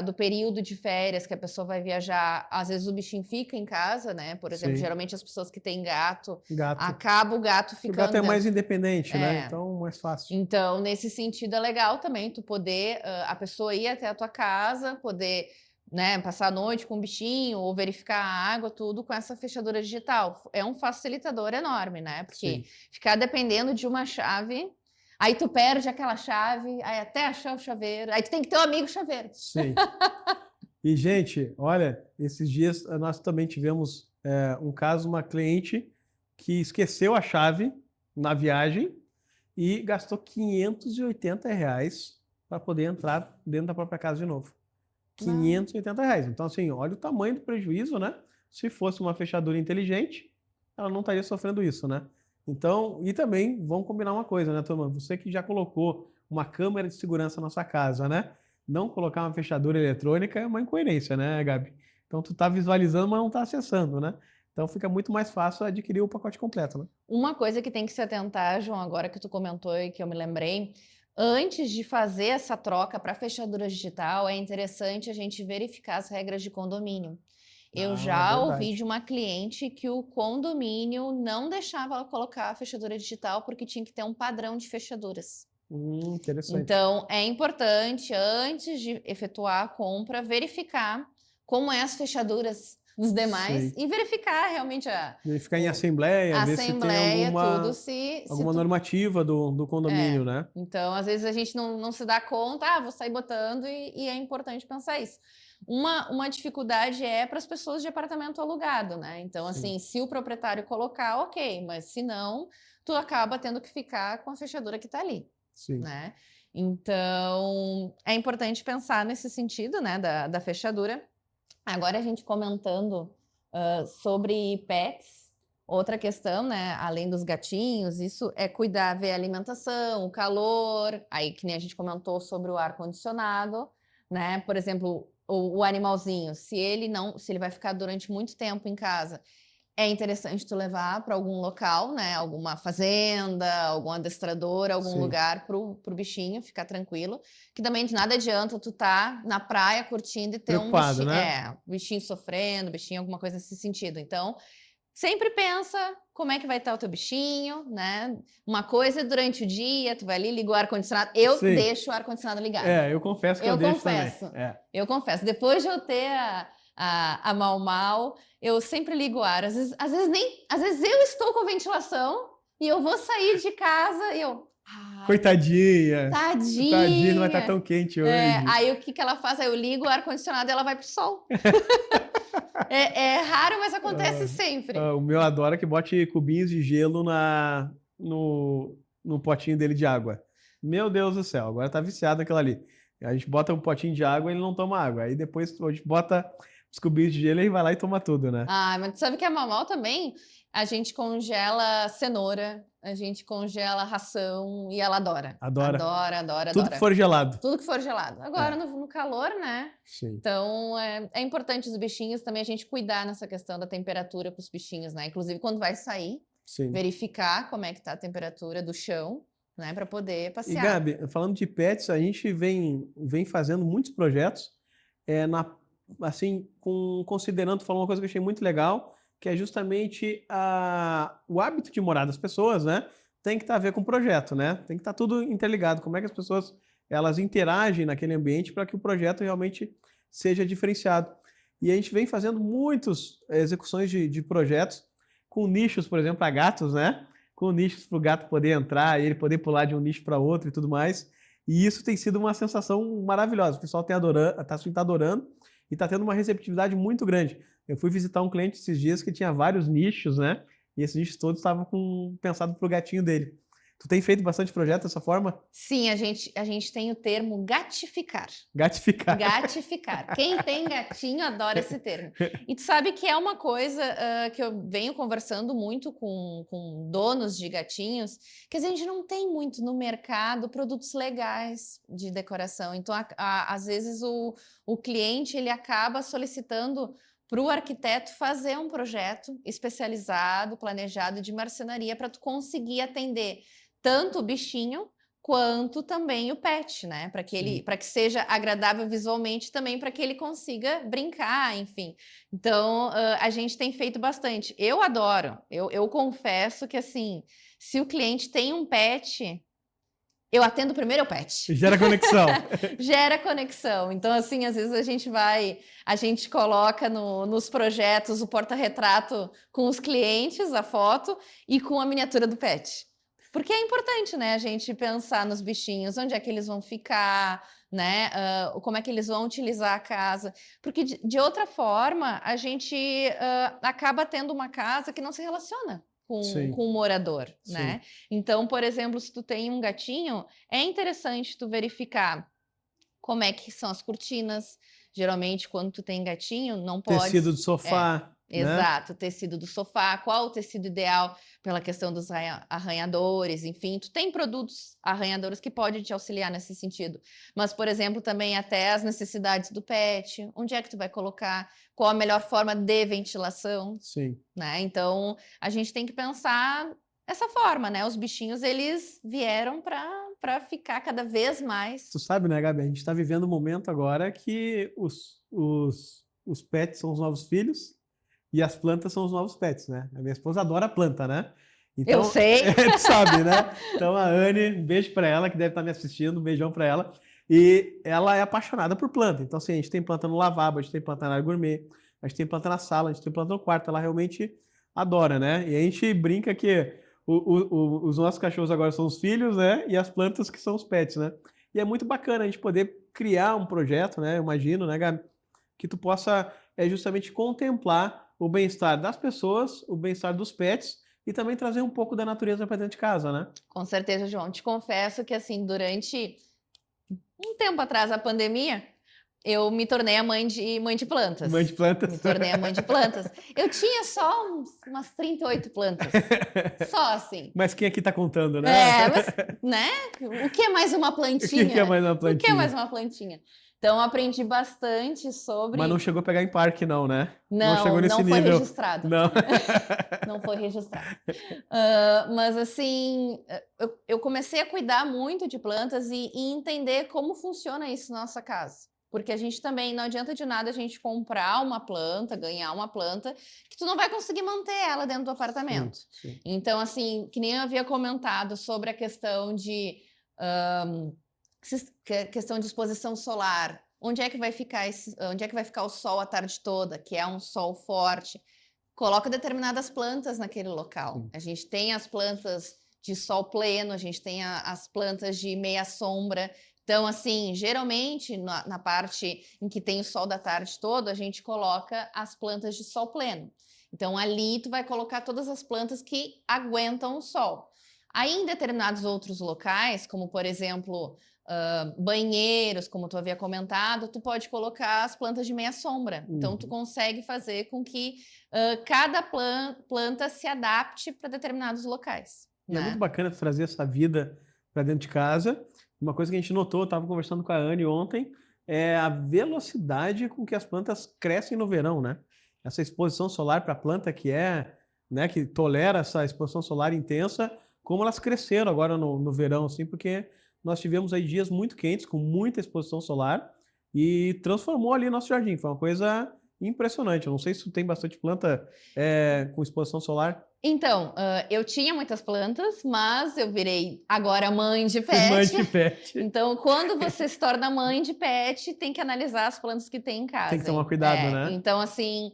do período de férias que a pessoa vai viajar, às vezes o bichinho fica em casa, né? Por exemplo, Sim. geralmente as pessoas que têm gato, Gato. acaba o gato O ficando gato é mais dentro. independente, né? Então, mais fácil. Então, nesse sentido, é legal também tu poder, a pessoa ir até a tua casa, poder, né, passar a noite com o bichinho ou verificar a água, tudo com essa fechadura digital. É um facilitador enorme, né? Porque Sim. ficar dependendo de uma chave, aí tu perde aquela chave, aí até achar o chaveiro, aí tu tem que ter um amigo chaveiro. Sim. E, gente, olha, esses dias nós também tivemos um caso, uma cliente que esqueceu a chave na viagem e gastou R$ 580 para poder entrar dentro da própria casa de novo. R$ 580. Então, assim, olha o tamanho do prejuízo, né? Se fosse uma fechadura inteligente, ela não estaria sofrendo isso, né? Então, e também, vamos combinar uma coisa, né, turma? Você que já colocou uma câmera de segurança na sua casa, né? Não colocar uma fechadura eletrônica é uma incoerência, né, Gabi? Então, tu tá visualizando, mas não tá acessando, né? Então, fica muito mais fácil adquirir o pacote completo, né? Uma coisa que tem que se atentar, João, agora que tu comentou e que eu me lembrei, antes de fazer essa troca para fechadura digital, é interessante a gente verificar as regras de condomínio. Eu já ouvi de uma cliente que o condomínio não deixava ela colocar a fechadura digital porque tinha que ter um padrão de fechaduras. Interessante. Então, é importante, antes de efetuar a compra, verificar como é as fechaduras dos demais e verificar realmente verificar em assembleia, ver se tem alguma normativa do condomínio, né? Então, às vezes a gente não se dá conta, vou sair botando e é importante pensar isso. Uma dificuldade é para as pessoas de apartamento alugado, né? Então, assim, se o proprietário colocar, ok, mas se não, tu acaba tendo que ficar com a fechadura que está ali, né? Então, é importante pensar nesse sentido, né, da fechadura. Agora a gente comentando sobre pets, Outra questão, né, além dos gatinhos, isso é cuidar, ver a alimentação, o calor, aí que nem a gente comentou sobre o ar-condicionado, né? Por exemplo, o animalzinho, se ele vai ficar durante muito tempo em casa, é interessante tu levar para algum local, né? Alguma fazenda, algum adestrador, algum Sim. lugar pro bichinho ficar tranquilo. Que também de nada adianta tu tá na praia curtindo e ter um Preocupado, bichinho, né? um bichinho sofrendo, bichinho, alguma coisa nesse sentido. Então, sempre pensa como é que vai estar o teu bichinho, né? Uma coisa é durante o dia, tu vai ali, liga o ar-condicionado. Eu Sim. deixo o ar-condicionado ligado. Eu confesso que eu Eu deixo também. confesso. Eu confesso. Depois de eu ter a Mau Mau, eu sempre ligo o ar. Às vezes eu estou com a ventilação e eu vou sair de casa e eu. Ai, Coitadinha. Tadinha, não vai estar tão tadinha. quente hoje. Aí o que ela faz? Aí eu ligo o ar-condicionado e ela vai pro sol. É raro, mas acontece sempre. O meu adora que bote cubinhos de gelo no potinho dele de água. Meu Deus do céu, agora tá viciado naquilo ali. A gente bota um potinho de água e ele não toma água. Aí depois a gente bota os cubinhos de gelo e ele vai lá e toma tudo, né? Ah, mas tu sabe que a Mamau também, a gente congela cenoura, a gente congela ração e ela adora. Adora. Adora, adora, Tudo que adora. for gelado. Tudo que for gelado. Agora, É. no calor, né? Sim. Então, é importante os bichinhos também a gente cuidar nessa questão da temperatura para os bichinhos, né? Inclusive, quando vai sair, Sim. verificar como é que tá a temperatura do chão, né? Para poder E passear. Gabi, falando de pets, a gente vem fazendo muitos projetos, assim, considerando, falou uma coisa que eu achei muito legal, que é justamente o hábito de morar das pessoas, né? Tem que estar a ver com o projeto, né? Tem que estar tudo interligado. Como é que as pessoas elas interagem naquele ambiente para que o projeto realmente seja diferenciado. E a gente vem fazendo muitas execuções de projetos com nichos, por exemplo, para gatos, né? Com nichos para o gato poder entrar e ele poder pular de um nicho para outro e tudo mais. E isso tem sido uma sensação maravilhosa. O pessoal está adorando e está tendo uma receptividade muito grande. Eu fui visitar um cliente esses dias que tinha vários nichos, né? E esses nichos todos estavam pensados para o gatinho dele. Tu tem feito bastante projeto dessa forma? Sim, a gente tem o termo gatificar. Gatificar. Gatificar. Quem tem gatinho adora esse termo. E tu sabe que é uma coisa que eu venho conversando muito com donos de gatinhos, que a gente não tem muito no mercado produtos legais de decoração. Então, às vezes, o cliente ele acaba solicitando para o arquiteto fazer um projeto especializado, planejado de marcenaria para tu conseguir atender tanto o bichinho quanto também o pet, né? Para que seja agradável visualmente, também para que ele consiga brincar, enfim. Então, a gente tem feito bastante. Eu adoro. Eu confesso que assim, se o cliente tem um pet, eu atendo primeiro o pet. Gera conexão. Gera conexão. Então, assim, às vezes a gente coloca nos projetos o porta-retrato com os clientes, a foto, e com a miniatura do pet. Porque é importante, né, a gente pensar nos bichinhos, onde é que eles vão ficar, né, como é que eles vão utilizar a casa. Porque, de outra forma, a gente acaba tendo uma casa que não se relaciona com o morador, né? Então, por exemplo, se tu tem um gatinho, é interessante tu verificar como é que são as cortinas. Geralmente, quando tu tem gatinho, não pode... Tecido do sofá. Exato, tecido do sofá, qual o tecido ideal pela questão dos arranhadores, enfim, tu tem produtos arranhadores que podem te auxiliar nesse sentido, mas, por exemplo, também até as necessidades do pet, onde é que tu vai colocar, qual a melhor forma de ventilação, né? Então, a gente tem que pensar essa forma, né? Os bichinhos, eles vieram para ficar cada vez mais. Tu sabe, né, Gabi? A gente está vivendo um momento agora que os pets são os novos filhos e as plantas são os novos pets, né? A minha esposa adora planta, né? Então, eu sei. Tu sabe, né? Então a Anne, um beijo para ela, que deve estar me assistindo, um beijão para ela. E ela é apaixonada por planta. Então, assim, a gente tem planta no lavabo, a gente tem planta na área gourmet, a gente tem planta na sala, a gente tem planta no quarto. Ela realmente adora, né? E a gente brinca que os nossos cachorros agora são os filhos, né? E as plantas que são os pets, né? E é muito bacana a gente poder criar um projeto, né? Eu imagino, né, Gabi? Que tu possa justamente contemplar o bem-estar das pessoas, o bem-estar dos pets e também trazer um pouco da natureza para dentro de casa, né? Com certeza, João. Te confesso que, assim, durante um tempo atrás, a pandemia, eu me tornei a mãe de plantas. Mãe de plantas. Me tornei a mãe de plantas. Eu tinha só umas 38 plantas. Só assim. Mas quem aqui tá contando, né? Mas, né? O que é mais uma plantinha? O que é mais uma plantinha? O que é mais uma plantinha? Então, aprendi bastante sobre... Mas não chegou a pegar em parque, não, né? Não, chegou nesse não foi nível. registrado. Não. Não foi registrado. Mas, assim, eu comecei a cuidar muito de plantas e entender como funciona isso na nossa casa. Porque a gente também, não adianta de nada a gente comprar uma planta, ganhar uma planta, que tu não vai conseguir manter ela dentro do apartamento. Sim. Então, assim, que nem eu havia comentado sobre a questão de... questão de exposição solar, onde é que vai ficar o sol a tarde toda, que é um sol forte, coloca determinadas plantas naquele local. Sim. A gente tem as plantas de sol pleno, a gente tem as plantas de meia sombra. Então, assim, geralmente na parte em que tem o sol da tarde todo, a gente coloca as plantas de sol pleno. Então, ali tu vai colocar todas as plantas que aguentam o sol. Aí, em determinados outros locais, como por exemplo, banheiros, como tu havia comentado, tu pode colocar as plantas de meia sombra. Então, tu consegue fazer com que cada planta se adapte para determinados locais. E né? é muito bacana trazer essa vida para dentro de casa. Uma coisa que a gente notou, eu estava conversando com a Anne ontem, é a velocidade com que as plantas crescem no verão, né? Essa exposição solar para a planta né, que tolera essa exposição solar intensa, como elas cresceram agora no verão, assim, porque nós tivemos aí dias muito quentes, com muita exposição solar, e transformou ali nosso jardim. Foi uma coisa impressionante. Eu não sei se tem bastante planta com exposição solar. Então, eu tinha muitas plantas, mas eu virei agora mãe de pet. Mãe de pet. Então, quando você se torna mãe de pet, tem que analisar as plantas que tem em casa. Tem que tomar cuidado, né? Então, assim,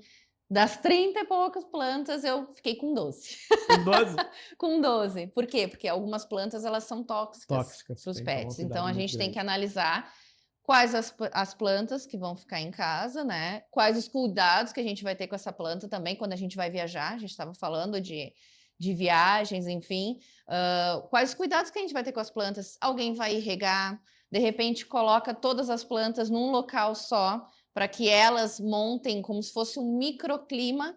das 30 e poucas plantas, eu fiquei com 12. Com 12? Com 12. Por quê? Porque algumas plantas, elas são tóxicas para os pets. Então, a gente tem que analisar quais as plantas que vão ficar em casa, né? Quais os cuidados que a gente vai ter com essa planta também quando a gente vai viajar. A gente estava falando de viagens, enfim. Quais os cuidados que a gente vai ter com as plantas? Alguém vai irrigar, de repente coloca todas as plantas num local só, para que elas montem como se fosse um microclima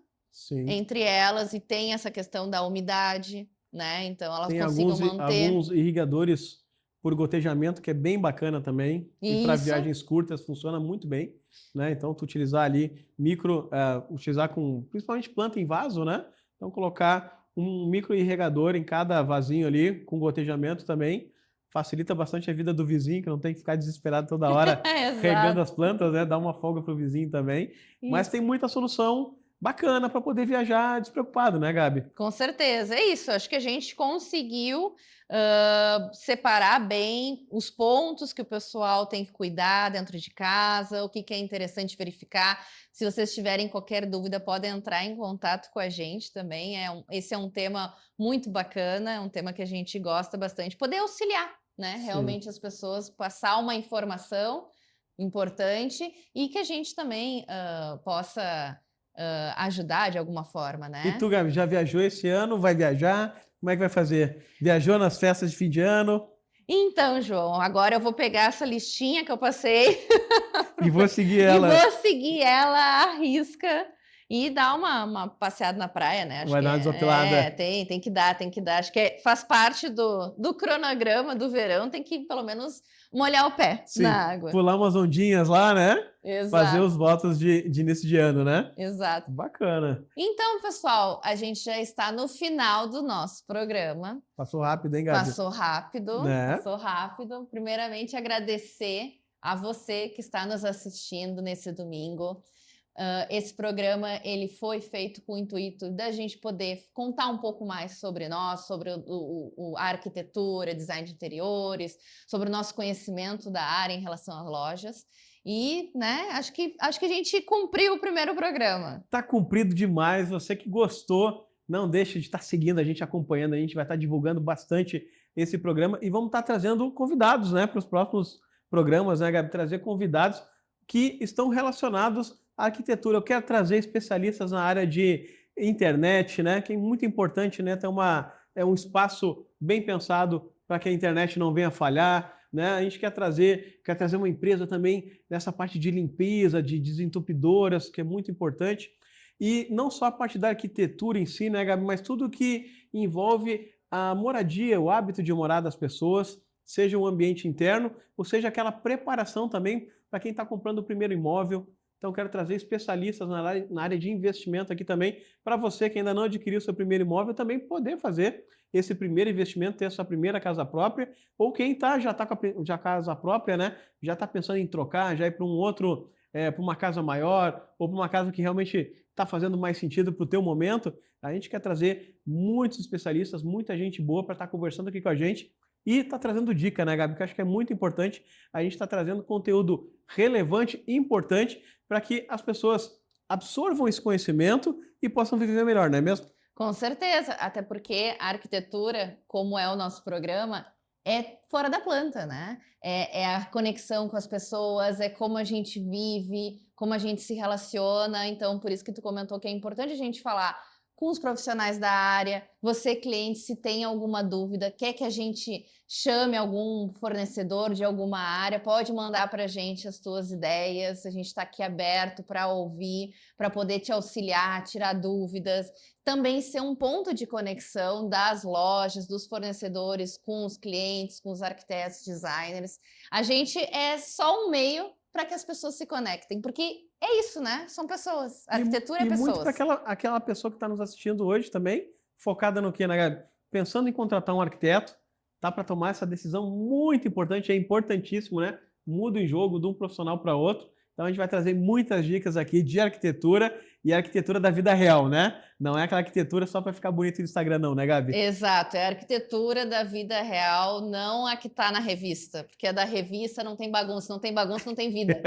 entre elas e tem essa questão da umidade, né? Então elas consigam manter... alguns irrigadores por gotejamento, que é bem bacana também. E para viagens curtas funciona muito bem, né? Então, tu utilizar ali utilizar com principalmente planta em vaso, né? Então, colocar um micro irrigador em cada vasinho ali, com gotejamento também, facilita bastante a vida do vizinho, que não tem que ficar desesperado toda hora regando as plantas, né? Dá uma folga pro vizinho também. Isso. Mas tem muita solução bacana para poder viajar despreocupado, né, Gabi? Com certeza, é isso. Acho que a gente conseguiu separar bem os pontos que o pessoal tem que cuidar dentro de casa, o que é interessante verificar. Se vocês tiverem qualquer dúvida, podem entrar em contato com a gente também. Esse é um tema muito bacana, é um tema que a gente gosta bastante. Poder auxiliar, né? Sim. Realmente as pessoas, passar uma informação importante e que a gente também possa... ajudar de alguma forma, né? E tu, Gabi, já viajou esse ano? Vai viajar? Como é que vai fazer? Viajou nas festas de fim de ano? Então, João, agora eu vou pegar essa listinha que eu passei e vou seguir ela. E vou seguir ela à risca e dar uma passeada na praia, né? Vai dar uma desopilada. Tem que dar. Acho que faz parte do cronograma do verão, tem que pelo menos molhar o pé na água. Pular umas ondinhas lá, né? Exato. Fazer os votos de início de ano, né? Exato. Bacana. Então, pessoal, a gente já está no final do nosso programa. Passou rápido, hein, Gabi? Passou rápido, né? Passou rápido. Primeiramente, agradecer a você que está nos assistindo nesse domingo. Esse programa ele foi feito com o intuito da gente poder contar um pouco mais sobre nós, sobre a arquitetura, design de interiores, sobre o nosso conhecimento da área em relação às lojas. E, né, acho que a gente cumpriu o primeiro programa. Tá cumprido demais. Você que gostou, não deixe de estar seguindo a gente, acompanhando. A gente vai estar divulgando bastante esse programa e vamos estar trazendo convidados, né, para os próximos programas, né, Gabi? Trazer convidados que estão relacionados à arquitetura. Eu quero trazer especialistas na área de internet, né, que é muito importante, né, ter um espaço bem pensado para que a internet não venha falhar. né? A gente quer trazer uma empresa também nessa parte de limpeza, de desentupidoras, que é muito importante. E não só a parte da arquitetura em si, né, Gabi, mas tudo que envolve a moradia, o hábito de morar das pessoas, seja um ambiente interno, ou seja aquela preparação também para quem está comprando o primeiro imóvel. Então, quero trazer especialistas na área de investimento aqui também, para você que ainda não adquiriu seu primeiro imóvel, também poder fazer esse primeiro investimento, ter a sua primeira casa própria, ou quem já está com a casa própria, né, já está pensando em trocar, já ir para um outro, para uma casa maior, ou para uma casa que realmente está fazendo mais sentido para o teu momento. A gente quer trazer muitos especialistas, muita gente boa para estar conversando aqui com a gente e está trazendo dica, né, Gabi? Que eu acho que é muito importante. A gente está trazendo conteúdo relevante e importante para que as pessoas absorvam esse conhecimento e possam viver melhor, não é mesmo? Com certeza, até porque a arquitetura, como é o nosso programa, é fora da planta, né? É a conexão com as pessoas, é como a gente vive, como a gente se relaciona. Então, por isso que tu comentou que é importante a gente falar com os profissionais da área. Você, cliente, se tem alguma dúvida, quer que a gente chame algum fornecedor de alguma área, pode mandar para a gente as tuas ideias. A gente está aqui aberto para ouvir, para poder te auxiliar, tirar dúvidas. Também ser um ponto de conexão das lojas, dos fornecedores com os clientes, com os arquitetos, designers. A gente é só um meio para que as pessoas se conectem, porque é isso, né? São pessoas. A arquitetura é pessoas. E muito para aquela pessoa que está nos assistindo hoje também, focada no quê, né, Gabi? Pensando em contratar um arquiteto, tá para tomar essa decisão muito importante, é importantíssimo, né? Muda em jogo de um profissional para outro. Então a gente vai trazer muitas dicas aqui de arquitetura e arquitetura da vida real, né? Não é aquela arquitetura só para ficar bonito no Instagram não, né, Gabi? Exato, é a arquitetura da vida real, não a que está na revista, porque a da revista não tem bagunça, não tem vida.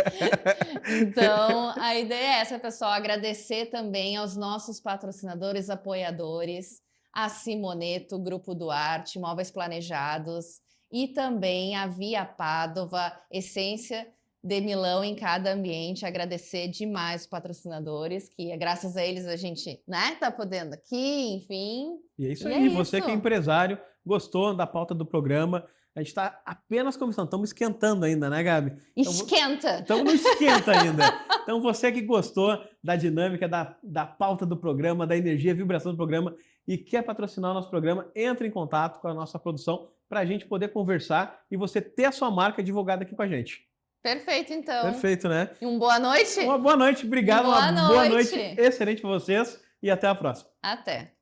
Então, a ideia é essa, pessoal, agradecer também aos nossos patrocinadores, apoiadores, a Simoneto, Grupo Duarte, Móveis Planejados e também a Via Padova, Essência de Milão em cada ambiente. Agradecer demais os patrocinadores, que graças a eles a gente, né, tá podendo aqui, enfim. E é isso aí, você que é empresário, gostou da pauta do programa, a gente está apenas começando, estamos esquentando ainda, né, Gabi? Esquenta! Estamos no esquenta ainda. Então você que gostou da dinâmica, da pauta do programa, da energia, vibração do programa e quer patrocinar o nosso programa, entre em contato com a nossa produção para a gente poder conversar e você ter a sua marca divulgada aqui com a gente. Perfeito, então. Perfeito, né? E uma boa noite. Uma boa noite, obrigado. Uma boa noite excelente para vocês e até a próxima. Até.